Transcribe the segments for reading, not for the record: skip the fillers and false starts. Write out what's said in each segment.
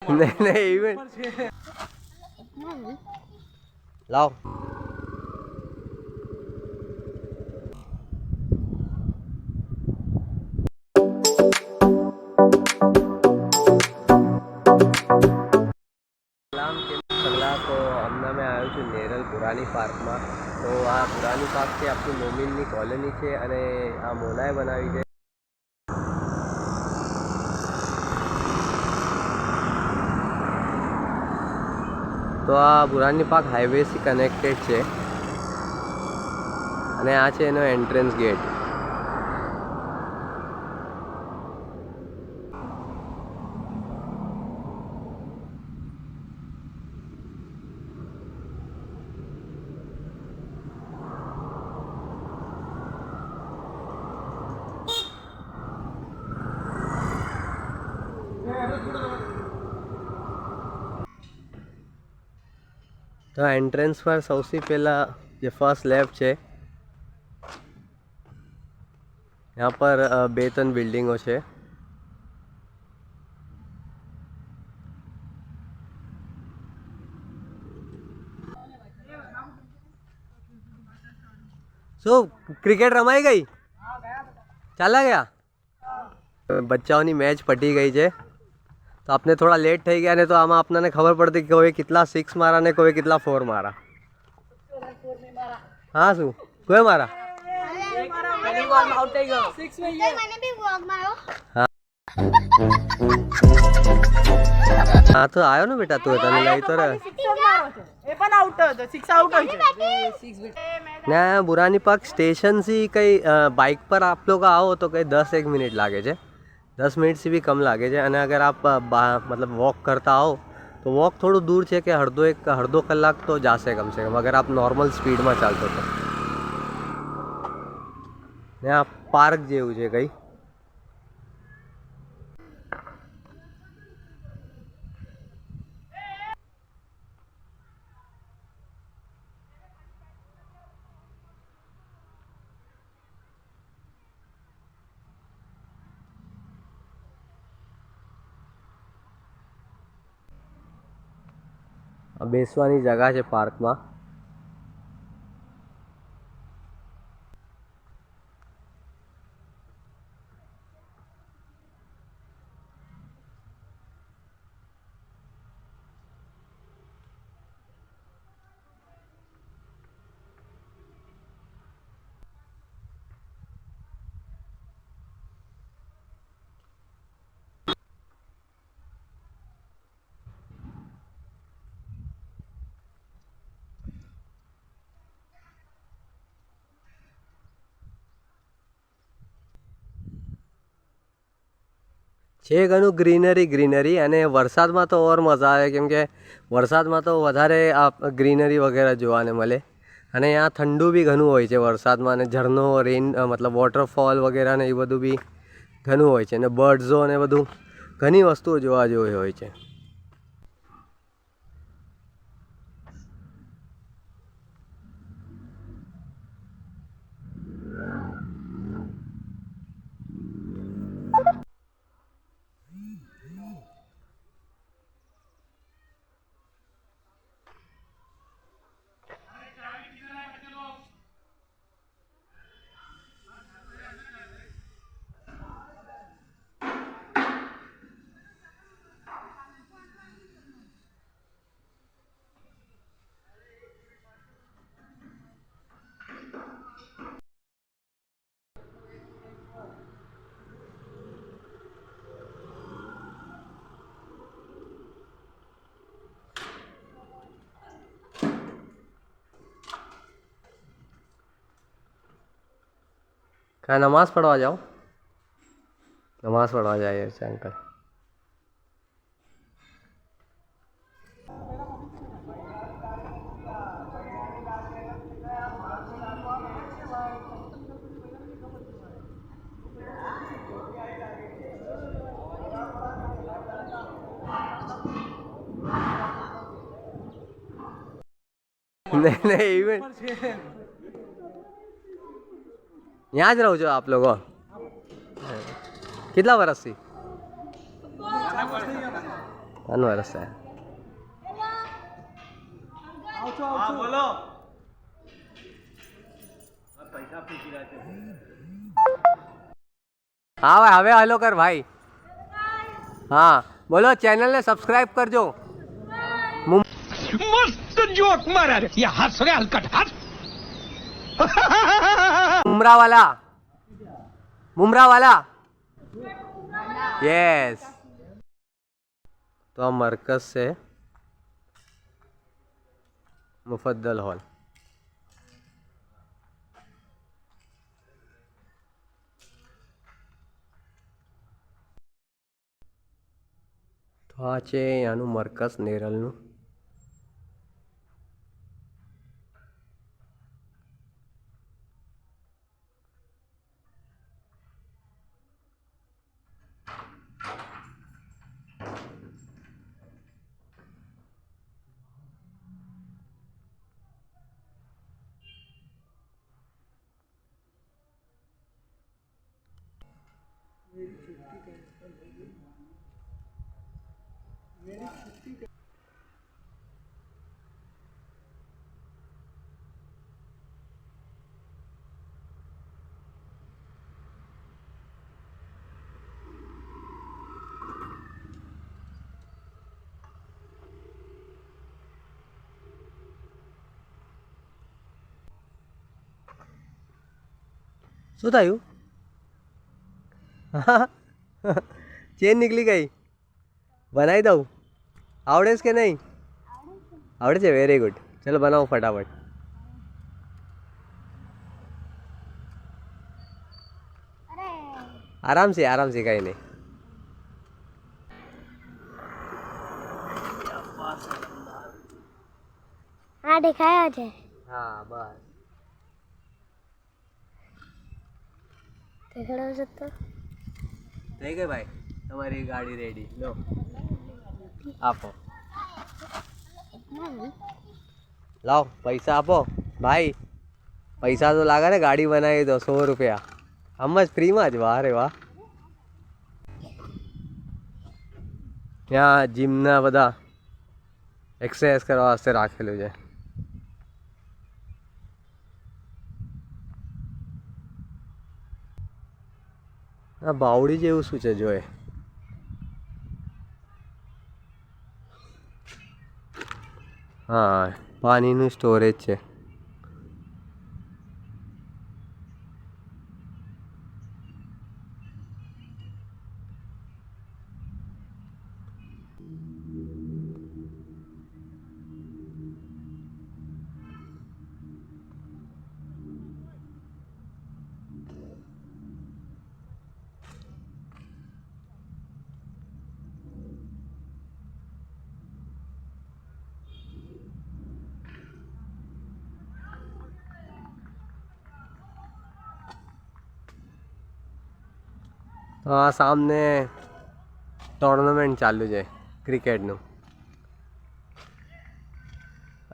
નહીં ઇવેન્ટ લાવ. તો હમણાં મેં આવ્યો છું નેરલ પુરાની પાર્કમાં. તો આ પુરાની પાર્ક છે આપણી મોમિનની કોલોની છે અને આ મોનાએ બનાવી છે. તો આ પુરાની પાર્ક હાઈવેથી કનેક્ટેડ છે અને આ છે એનો એન્ટ્રન્સ ગેટ. તો એન્ટ્રન્સ પર સૌથી પહેલાં જે ફર્સ્ટ લેફ્ટ છે यहाँ पर 2-3 બિલ્ડિંગો છે. શું ક્રિકેટ રમાઈ ગઈ? ચાલા ગયા? બચ્ચાઓની મેચ પટી ગઈ છે તો આપણે થોડા લેટ થઈ ગયા ને તો આમાં આપણને ખબર પડતી કે કોઈ કેટલા 6 મારા ને કોઈ કેટલા 4 મારા. હા શું કોઈ મારા? હા તો આવ્યો ને બેટા તું તને લઈ તો ना बुरानी पार्क स्टेशन से कई बाइक पर आप लोग आओ तो कई 10-1 मिनट लागे છે. 10 મિનિટ से भी कम लागे છે. અને અગર આપ मतलब वॉक करता हो तो वॉक થોડું દૂર છે કે અડધો કલાક તો જશે કમ સે કમ અગર આપ નોર્મલ સ્પીડમાં ચાલતો તો. ને આ પાર્ક જેવું છે કંઈ. બેસવાની જગા છે પાર્કમાં. છે ઘણું ગ્રીનરી અને વરસાદમાં તો ઓર મજા આવે કેમ કે વરસાદમાં તો વધારે આ ગ્રીનરી વગેરે જોવાને મળે. અને यहाँ ઠંડુ બી ઘણું હોય છે વરસાદમાં. અને ઝરણો રેન મતલબ વોટરફોલ વગેરે ને એ બધું બી ઘણું હોય છે. અને બર્ડ્સો ને બધું ઘણી વસ્તુઓ જોવા જેવી હોય છે. क्या नमाज़ पढ़वा जाओ? नमाज़ पढ़वा जाइए अच्छा अंकल. नहीं इवेंट यहाँ ज રહો છો આપ લોકો? કેટલા વર્ષથી? ત્રણ વર્ષ છે. હા ભાઈ હવે હાલો કર ભાઈ. હા બોલો, ચેનલને સબસ્ક્રાઇબ કરજો. मस्त जोक मारा रे ये हंस रे हलकट हंस मुमरा वाला यस. तो આ મરકઝ છે, મુફદ્દલ હોલ. તો આ છે અહીંયાનું મરકઝ નેરલનું. શું થયું? ચેન નીકળી ગઈ. બનાવી દઉં? આવડે છે કે નહીં? આવડે છે. Very good. ચલો બનાવો ફટાફટ. આરામ से કઈ નહીં. હા દેખાયો છે. હા બસ દેખાડો છે તો થઈ ગઈ ભાઈ તમારી ગાડી રેડી. લો આપો. લાવો પૈસા આપો ભાઈ. પૈસા તો લાગે ને, ગાડી બનાવી દો 100 રૂપિયા આમ જ ફ્રીમાં જ. વાહ રે વાહ. ત્યાં જીમના બધા એક્સરસાઇઝ કરવા વાસ્તે રાખેલું છે. આ બાવડી જેવું શું છે જોએ. હા પાણીનું સ્ટોરેજ છે. આ સામને ટુર્નામેન્ટ ચાલુ છે ક્રિકેટનું.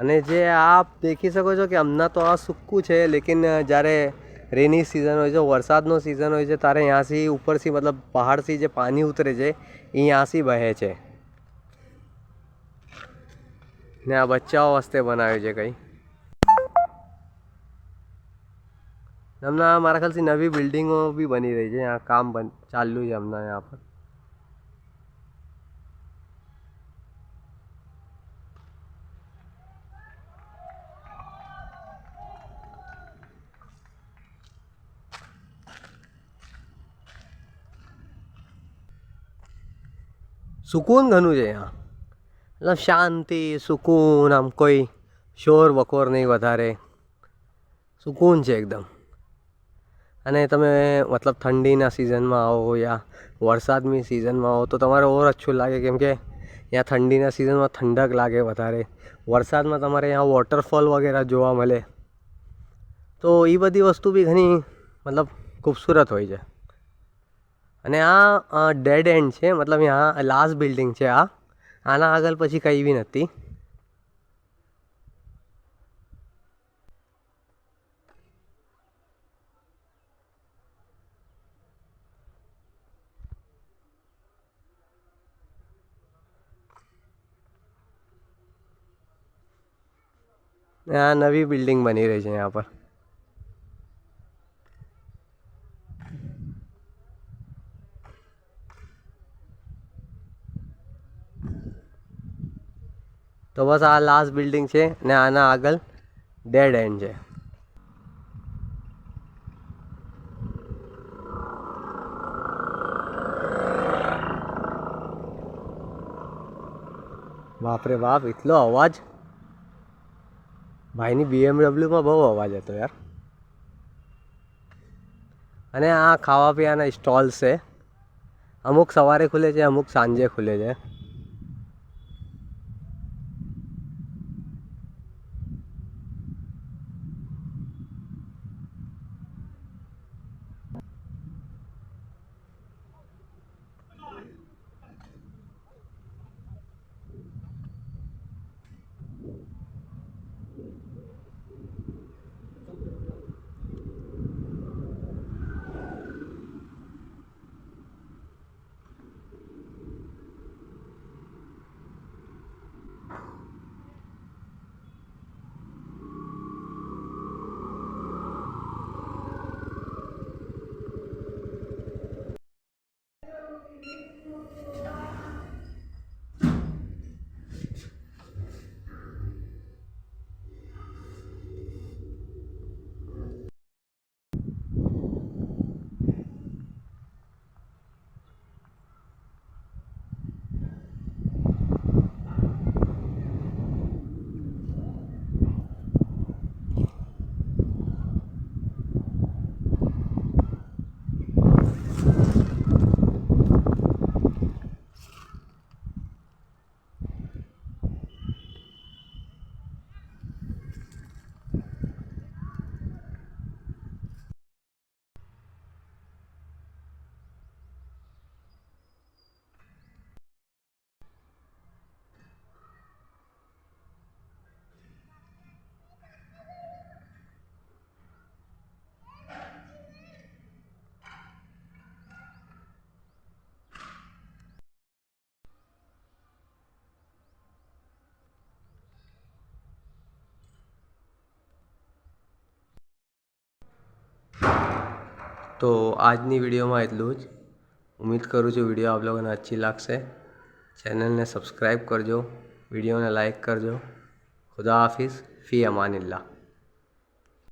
અને જે આપ દેખી શકો છો કે હમણાં તો આ સૂકું છે, લેકિન જ્યારે રેની સિઝન હોય છે, વરસાદનો સિઝન હોય છે, ત્યારે અહીંયાથી ઉપરથી મતલબ પહાડથી જે પાણી ઉતરે છે એ અહીંયાથી બહે છે. ને આ બચ્ચાઓ વાસ્તે બનાવ્યું છે કંઈ. હમણાં મારા ખ્યાલથી નવી બિલ્ડિંગો બી બની રહી છે. यहाँ કામ ચાલુ છે હમણાં यहाँ પર. સુકૂન ઘણું છે અહીંયા. મતલબ શાંતિ, સુકૂન, આમ કોઈ શોર વકોર નહીં વધારે. સુકૂન છે એકદમ. અને તમે મતલબ ઠંડીના સિઝનમાં આવો યા વરસાદની સિઝનમાં આવો તો તમારે ઓર અચ્છું લાગે, કેમ કે ત્યાં ઠંડીના સિઝનમાં ઠંડક લાગે વધારે. વરસાદમાં તમારે અહીંયા વોટરફોલ વગેરે જોવા મળે. તો એ બધી વસ્તુ બી ઘણી મતલબ ખૂબસૂરત હોય છે. અને આ ડેડ એન્ડ છે, મતલબ यहाँ લાસ્ટ બિલ્ડિંગ છે આ. આના આગળ પછી કંઈ બી નથી. આ નવી બિલ્ડિંગ બની રહી છે यहाँ पर। તો બસ આ લાસ્ટ બિલ્ડિંગ છે ને આના આગળ ડેડ એન્ડ છે। બાપરે બાપ એટલો અવાજ ભાઈની BMW માં બહુ અવાજ હતો યાર। અને આ ખાવા પીવાના સ્ટોલ્સ છે, અમુક સવારે ખુલે છે, અમુક સાંજે ખુલે છે। તો આજની વિડીયોમાં એટલું જ। ઉમ્મીદ કરું છું વિડીયો આપ લોકોને अच्छी લાગશે। ચેનલને સબસ્ક્રાઈબ કરજો, વિડીયોને લાઈક કરજો। ખુદા હાફિઝ, ફી અમાનિલ્લાહ।